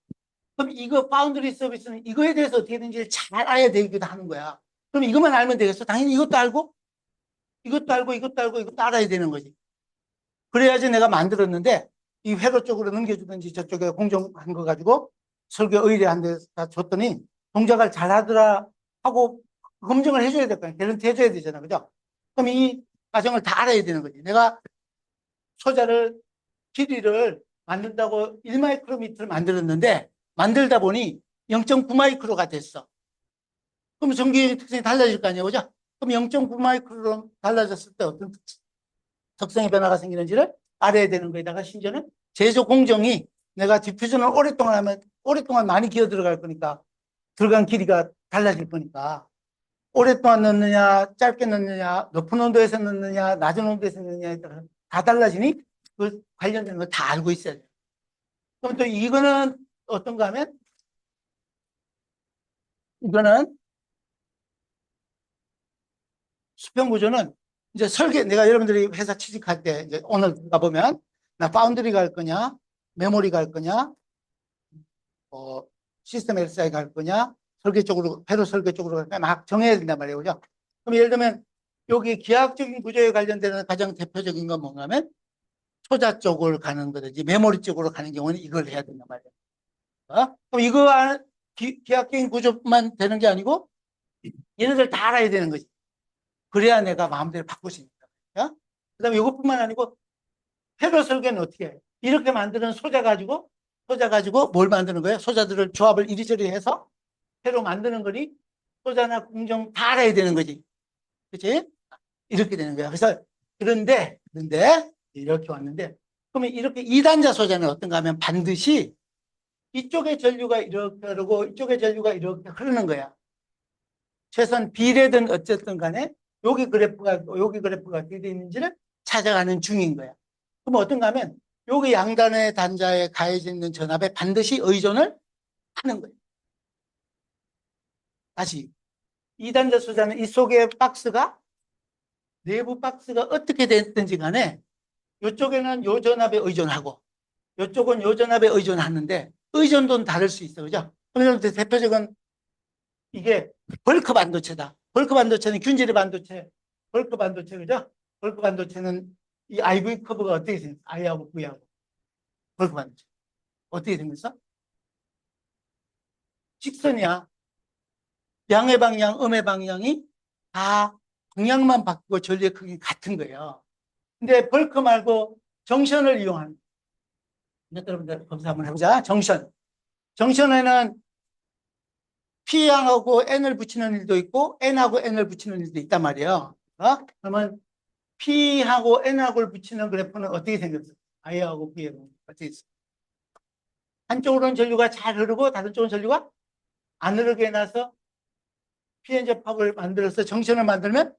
그럼 이거 파운드리 서비스는 이거에 대해서 어떻게 되는지 잘 알아야 되기도 하는 거야. 그럼 이것만 알면 되겠어? 당연히 이것도 알고, 이것도 알고, 이것도 알고, 이것도 알아야 되는 거지. 그래야지 내가 만들었는데, 이 회로 쪽으로 넘겨주든지 저쪽에 공정한 거 가지고 설계 의뢰한 데다 줬더니 동작을 잘 하더라 하고 검증을 해줘야 될 거야. 개런티 해줘야 되잖아. 그죠? 그럼 이 과정을 다 알아야 되는 거지. 내가 소자를, 길이를 만든다고 1마이크로미터를 만들었는데, 만들다 보니 0.9마이크로가 됐어. 그럼 전기 특성이 달라질 거 아니에요. 그죠? 그럼 0.9마이크로로 달라졌을 때 어떤 특성의 변화가 생기는지를 알아야 되는 거에다가 심지어는 제조 공정이 내가 디퓨전을 오랫동안 하면 오랫동안 많이 기어 들어갈 거니까 들어간 길이가 달라질 거니까 오랫동안 넣느냐 짧게 넣느냐 높은 온도에서 넣느냐 낮은 온도에서 넣느냐에 따라 다 달라지니 그 관련된 거 다 알고 있어야 돼요. 그럼 또 이거는 어떤가 하면 이거는 수평구조는 이제 설계, 내가 여러분들이 회사 취직할 때, 이제 오늘 가보면, 나 파운드리 갈 거냐, 메모리 갈 거냐, 시스템 LSI 갈 거냐, 설계 쪽으로, 회로 설계 쪽으로 갈 거냐, 막 정해야 된단 말이에요. 그죠? 그럼 예를 들면, 여기 기하학적인 구조에 관련되는 가장 대표적인 건 뭔가 하면, 소자 쪽을 가는 거든지, 메모리 쪽으로 가는 경우는 이걸 해야 된단 말이에요. 그럼 이거 기하학적인 구조만 되는 게 아니고, 얘네들 다 알아야 되는 거지. 그래야 내가 마음대로 바꿀 수 있다. 그 다음에 이것뿐만 아니고 회로 설계는 어떻게 해요? 이렇게 만드는 소자 가지고 뭘 만드는 거예요? 소자들을 조합을 이리저리 해서 회로 만드는 거니 소자나 공정 다 알아야 되는 거지. 그치? 이렇게 되는 거야. 그래서 그런데 이렇게 왔는데 그러면 이렇게 이단자 소자는 어떤가 하면 반드시 이쪽의 전류가 이렇게 흐르고 이쪽의 전류가 이렇게 흐르는 거야. 최소한 비례든 어쨌든 간에 여기 그래프가 어떻게 되어 있는지를 찾아가는 중인 거야. 그럼 어떤가 하면 여기 양단의 단자에 가해져 있는 전압에 반드시 의존을 하는 거예요. 다시 이 단자 수자는 이 속의 박스가 내부 박스가 어떻게 됐든지 간에 이쪽에는 요 전압에 의존하고 이쪽은 요 전압에 의존하는데 의존도는 다를 수 있어. 그죠? 그래서 대표적인 이게 벌크 반도체다. 벌크 반도체는 균질의 반도체, 벌크 반도체, 그죠? 벌크 반도체는 이 IV 커브가 어떻게 생겼어? I하고 V하고. 벌크 반도체. 어떻게 생겼어? 직선이야. 양의 방향, 음의 방향이 다 방향만 바뀌고 전류의 크기는 같은 거예요. 근데 벌크 말고 정션을 이용하는, 여러분들 검사 한번 해보자. 정션. 정션에는 P양하고 N을 붙이는 일도 있고, N하고 N을 붙이는 일도 있단 말이에요. 그러면 P하고 N하고를 붙이는 그래프는 어떻게 생겼어? I하고 V하고 어떻게 있어? 한쪽으로는 전류가 잘 흐르고 다른 쪽은 전류가 안 흐르게 해놔서 Pn 접합을 만들어서 정션을 만들면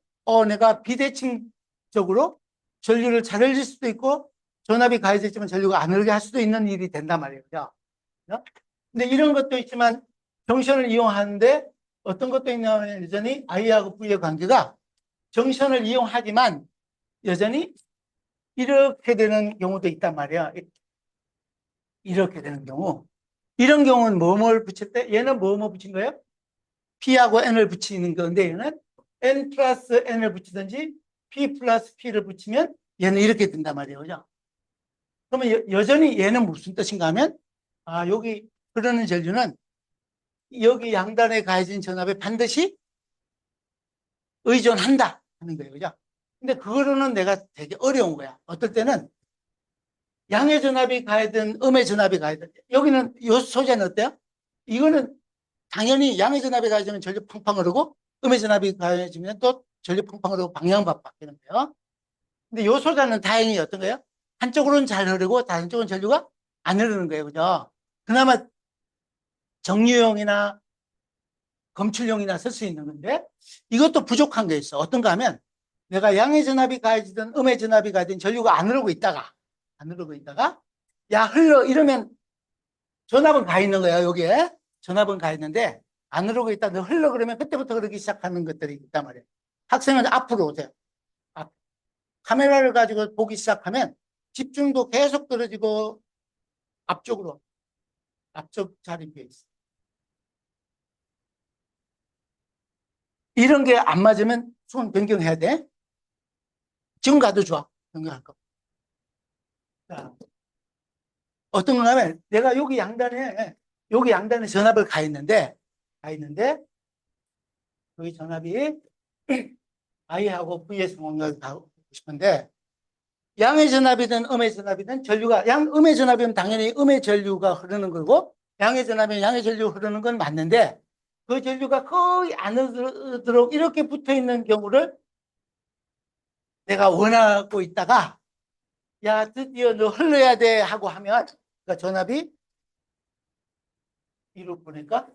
내가 비대칭적으로 전류를 잘 흘릴 수도 있고 전압이 가해져 있지만 전류가 안 흐르게 할 수도 있는 일이 된단 말이에요. 그죠? 근데 이런 것도 있지만 정션을 이용하는데 어떤 것도 있냐면 여전히 I하고 V의 관계가 정션을 이용하지만 여전히 이렇게 되는 경우도 있단 말이야. 이렇게 되는 경우. 이런 경우는 뭐뭘 붙일 때? 얘는 뭐뭐 붙인 거예요? P하고 N을 붙이는 건데 얘는 N 플러스 N을 붙이든지 P 플러스 P를 붙이면 얘는 이렇게 된단 말이에요. 그죠? 그러면 여전히 얘는 무슨 뜻인가 하면 여기 흐르는 전류는 여기 양단에 가해진 전압에 반드시 의존한다 하는 거예요. 그죠? 근데 그거로는 내가 되게 어려운 거야. 어떨 때는 양의 전압이 가해든 음의 전압이 가해든 여기는 요 소재는 어때요? 이거는 당연히 양의 전압이 가해지면 전류 팡팡 흐르고 음의 전압이 가해지면 또 전류 팡팡 흐르고 방향 바뀌는 거예요. 근데 요 소재는 다행히 어떤 거예요? 한쪽으로는 잘 흐르고 다른 쪽은 전류가 안 흐르는 거예요. 그죠? 그나마 정류용이나 검출용이나 쓸 수 있는 건데 이것도 부족한 게 있어. 어떤가 하면 내가 양의 전압이 가해지든 음의 전압이 가해지든 전류가 안 흐르고 있다가 야 흘러 이러면 전압은 가 있는 거야. 여기에 전압은 가 있는데 안 흐르고 있다. 너 흘러 그러면 그때부터 흐르기 시작하는 것들이 있단 말이에요. 학생은 앞으로 오세요. 카메라를 가지고 보기 시작하면 집중도 계속 떨어지고 앞쪽으로 앞쪽 자리에 있어. 이런 게 안 맞으면 손 변경해야 돼. 지금 가도 좋아. 변경할 거. 자, 어떤 거냐면 내가 여기 양단에 전압을 가 있는데 여기 전압이 I하고 V의 상관관계를 가고 싶은데 양의 전압이든 음의 전압이든 전류가 음의 전압이면 당연히 음의 전류가 흐르는 거고 양의 전압이면 양의 전류가 흐르는 건 맞는데 그 전류가 거의 안 흐르도록 이렇게 붙어 있는 경우를 내가 원하고 있다가 야 드디어 너 흘러야 돼 하고 하면 그러니까 전압이 이로 보니까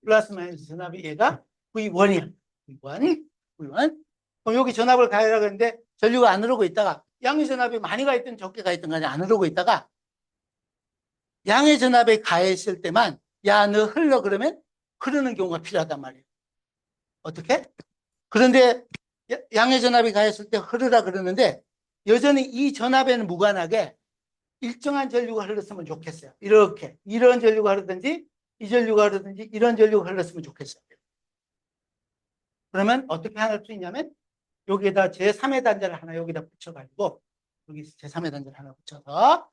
플러스 마이너스 전압이 얘가 V1이야. V1. 그럼 여기 전압을 가하려고 했는데 전류가 안 흐르고 있다가 양의 전압이 많이 가 있든 적게 가 있든 간에 안 흐르고 있다가 양의 전압에 가했을 때만 야 너 흘러 그러면 흐르는 경우가 필요하단 말이에요. 어떻게? 그런데 양의 전압이 가했을 때 흐르라 그러는데 여전히 이 전압에는 무관하게 일정한 전류가 흘렀으면 좋겠어요. 이렇게 이런 전류가 흐르든지 이 전류가 흐르든지 이런 전류가 흘렀으면 좋겠어요. 그러면 어떻게 할 수 있냐면 여기에다 제3의 단자를 하나 여기다 붙여가지고 여기 제3의 단자를 하나 붙여서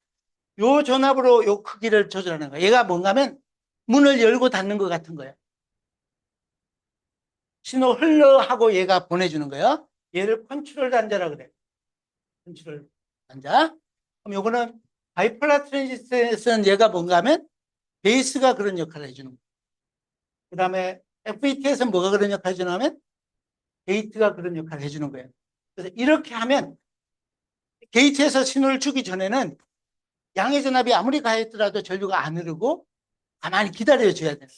요 전압으로 요 크기를 조절하는 거예요. 얘가 뭔가 하면 문을 열고 닫는 것 같은 거예요. 신호 흘러 하고 얘가 보내주는 거예요. 얘를 컨트롤 단자라고 그래요. 컨트롤 단자. 그럼 요거는 바이폴라 트랜지스터에서는 얘가 뭔가 하면 베이스가 그런 역할을 해주는 거예요. 그 다음에 FET에서는 뭐가 그런 역할을 해주냐면 게이트가 그런 역할을 해주는 거예요. 그래서 이렇게 하면 게이트에서 신호를 주기 전에는 양의 전압이 아무리 가했더라도 전류가 안 흐르고 가만히 기다려줘야 돼요.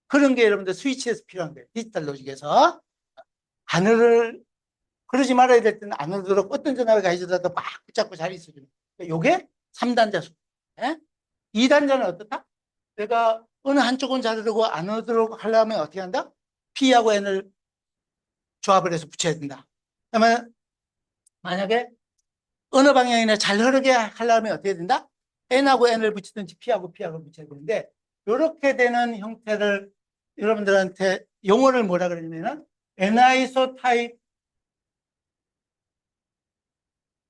그런 게 여러분들 스위치에서 필요한 거예요. 디지털 로직에서. 안 흐를, 그러지 말아야 될 때는 안 흐르도록 어떤 전압이 가해지더라도 막 붙잡고 자리 있어주는 거예요. 요게 3단자 수. 예? 2단자는 어떻다? 내가 어느 한쪽은 잘 흐르고 안 흐르도록 하려면 어떻게 한다? P하고 N을 조합을 해서 붙여야 된다. 그러면 만약에 어느 방향이나 잘 흐르게 하려면 어떻게 된다? N하고 N을 붙이든지 P하고 P하고 붙여야 되는데 이렇게 되는 형태를 여러분들한테 용어를 뭐라 그러냐면은 N-ISO 타입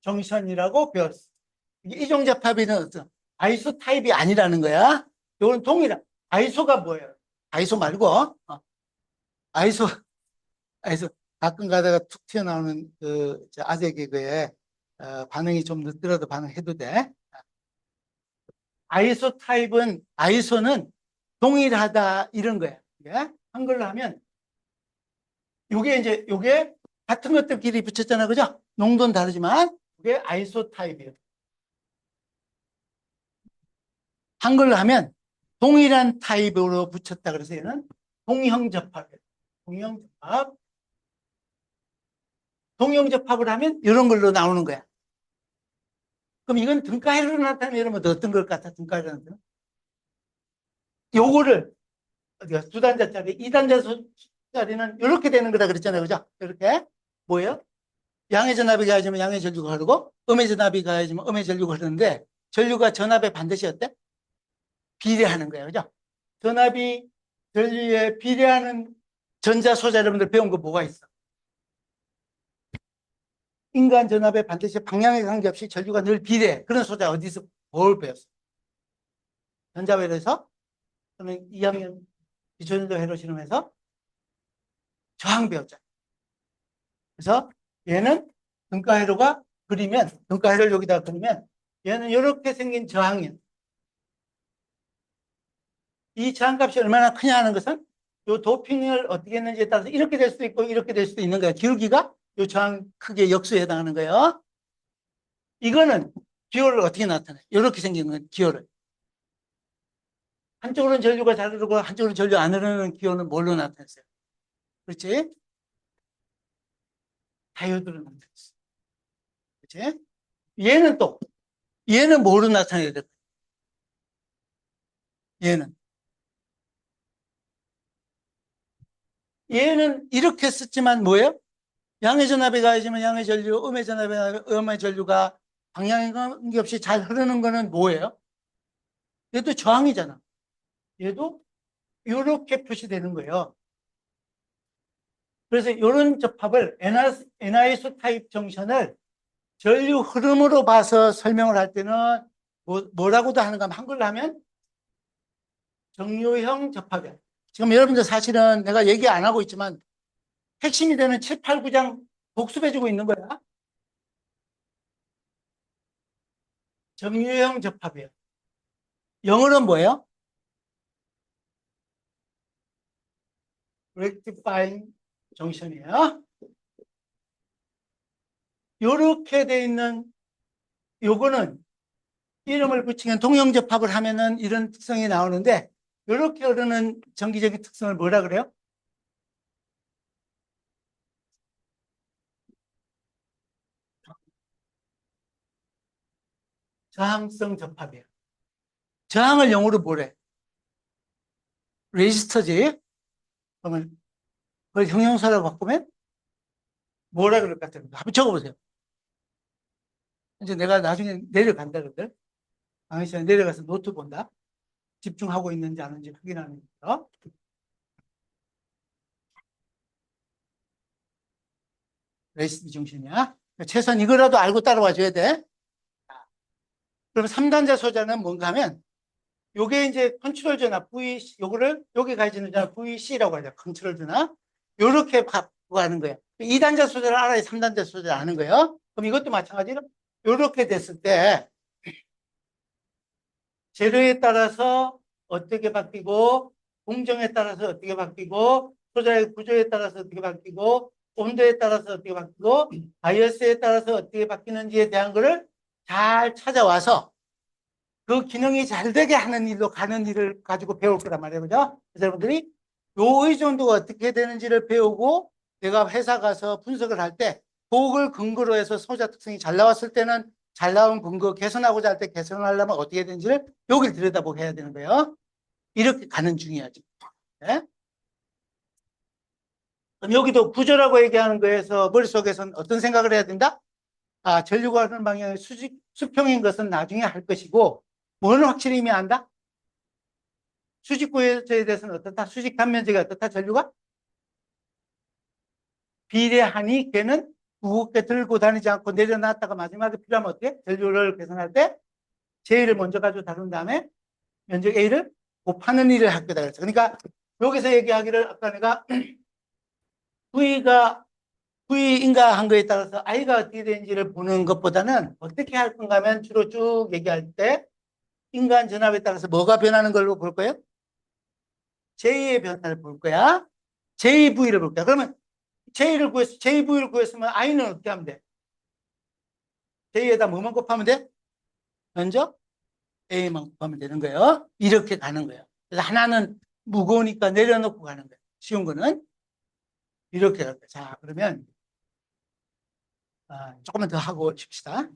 정션이라고 배웠어. 이종잡합이는 어떤 아이소 타입이 아니라는 거야. 이건 동일한 아이소가 뭐예요? 아이소 말고 아이소 아이소 가끔 가다가 툭 튀어나오는 그 아재 개그에 반응이 좀 늦더라도 반응해도 돼. 아이소 타입은 아이소는 동일하다 이런 거야. 예? 한글로 하면 요게 같은 것들끼리 붙였잖아, 그죠? 농도는 다르지만 이게 아이소 타입이에요. 한글로 하면 동일한 타입으로 붙였다 그래서 얘는 동형접합이에요. 동형접합. 동형접합을 하면 이런 걸로 나오는 거야. 그럼 이건 등가해로 나타내면 이러면 어떤 것 같아? 등가해로 나타내면 요거를 어디가 두 단자짜리, 이 단자짜리는 이렇게 되는 거다 그랬잖아요, 그죠? 이렇게 뭐예요? 양의 전압이 가해지면 양의 전류가 흐르고 음의 전압이 가해지면 음의 전류가 흐르는데 전류가 전압에 반드시 어때? 비례하는 거예요, 그죠? 전압이 전류에 비례하는 전자 소자 여러분들 배운 거 뭐가 있어? 인간 전압에 반드시 방향에 관계없이 전류가 늘 비례해. 그런 소자 어디서 뭘 배웠어? 전자회로에서 또는 2학년 기초전자 회로 실험에서 저항 배웠잖아요. 그래서 얘는 등가 회로가 그리면, 등가 회로를 여기다 그리면 얘는 이렇게 생긴 저항이에요. 이 저항값이 얼마나 크냐 하는 것은 이 도핑을 어떻게 했는지에 따라서 이렇게 될 수도 있고 이렇게 될 수도 있는 거예요. 기울기가 이 저항 크기의 역수에 해당하는 거예요. 이거는 기호를 어떻게 나타내요? 이렇게 생긴 건 기호를. 한쪽으로는 전류가 잘 흐르고 한쪽으로는 전류 안 흐르는 기호는 뭘로 나타냈어요? 그렇지? 다이오드로 나타냈어요. 그렇지? 얘는 뭐로 나타내야 될까요? 얘는 이렇게 썼지만 뭐예요? 양의 전압이 가해지면 양의 전류, 음의 전압이 가해지면 음의 전류가 방향에 관계없이 잘 흐르는 거는 뭐예요? 얘도 저항이잖아. 얘도 이렇게 표시되는 거예요. 그래서 이런 접합을 NIS 타입 정션을 전류 흐름으로 봐서 설명을 할 때는 뭐라고도 하는가 하면 한글로 하면 정류형 접합이야. 지금 여러분들 사실은 내가 얘기 안 하고 있지만 핵심이 되는 7, 8, 9장 복습해주고 있는 거야. 정류형 접합이에요. 영어로는 뭐예요? rectifying 정션이에요. 요렇게 돼 있는 요거는 이름을 붙이면 동형접합을 하면은 이런 특성이 나오는데 요렇게 흐르는 정기적인 특성을 뭐라 그래요? 저항성 접합이에요. 저항을 영어로 뭐래? 레지스터지. 그러면 그걸 형용사로 바꾸면 뭐라 그럴 것 같아요? 한번 적어보세요. 이제 내가 나중에 내려간다 그러들. 강의 시간에 내려가서 노트 본다. 집중하고 있는지 아닌지 확인하는 거죠. 레지스터 중심이야. 최소한 이거라도 알고 따라와 줘야 돼. 그럼 3단자 소자는 뭔가 하면 요게 이제 컨트롤 전압 VC, 요거를 여기 가지는 전압 VC라고 하죠. 컨트롤 전압. 요렇게 갖고 가는 거예요. 2단자 소자를 알아야 3단자 소자를 아는 거예요. 그럼 이것도 마찬가지로 요렇게 됐을 때 재료에 따라서 어떻게 바뀌고 공정에 따라서 어떻게 바뀌고 소자의 구조에 따라서 어떻게 바뀌고 온도에 따라서 어떻게 바뀌고 바이어스에 따라서 어떻게 바뀌는지에 대한 거를 잘 찾아와서 그 기능이 잘 되게 하는 일로 가는 일을 가지고 배울 거란 말이에요. 그죠? 그래서 여러분들이 요 의존도가 어떻게 되는지를 배우고 내가 회사 가서 분석을 할 때 그걸 근거로 해서 소자 특성이 잘 나왔을 때는 잘 나온 근거 개선하고자 할 때 개선을 하려면 어떻게 되는지를 여기를 들여다보고 해야 되는 거예요. 이렇게 가는 중이야지. 네? 그럼 여기도 구조라고 얘기하는 거에서 머릿속에서는 어떤 생각을 해야 된다? 아, 전류가 흐르는 방향의 수평인 것은 나중에 할 것이고 뭐는 확실히 이미 안다? 수직 구조에 대해서는 어떻다? 수직한 면적이 어떻다? 전류가? 비례하니 걔는 무겁게 들고 다니지 않고 내려놨다가 마지막에 필요하면 어떻게? 전류를 계산할 때 J를 먼저 가지고 다룬 다음에 면적 A를 곱하는 일을 할 거다 그랬어. 그러니까 여기서 얘기하기를 아까 내가 V인가 한 거에 따라서 I가 어떻게 되는지를 보는 것보다는 어떻게 할 건가 하면 주로 쭉 얘기할 때 인간 전압에 따라서 뭐가 변하는 걸로 볼 거예요? J의 변화를 볼 거야. JV를 볼 거야. 그러면 JV를 구했으면 I는 어떻게 하면 돼? J에다 뭐만 곱하면 돼? 먼저 A만 곱하면 되는 거예요. 이렇게 가는 거예요. 그래서 하나는 무거우니까 내려놓고 가는 거예요. 쉬운 거는 이렇게 갈 거예요. 자, 그러면 조금만 더 하고 싶시다.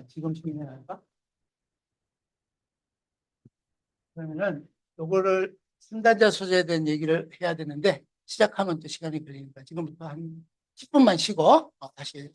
지금 진행할까? 그러면은 요거를 3단자 소재에 대한 얘기를 해야 되는데 시작하면 또 시간이 걸리니까 지금부터 한 10분만 쉬고 다시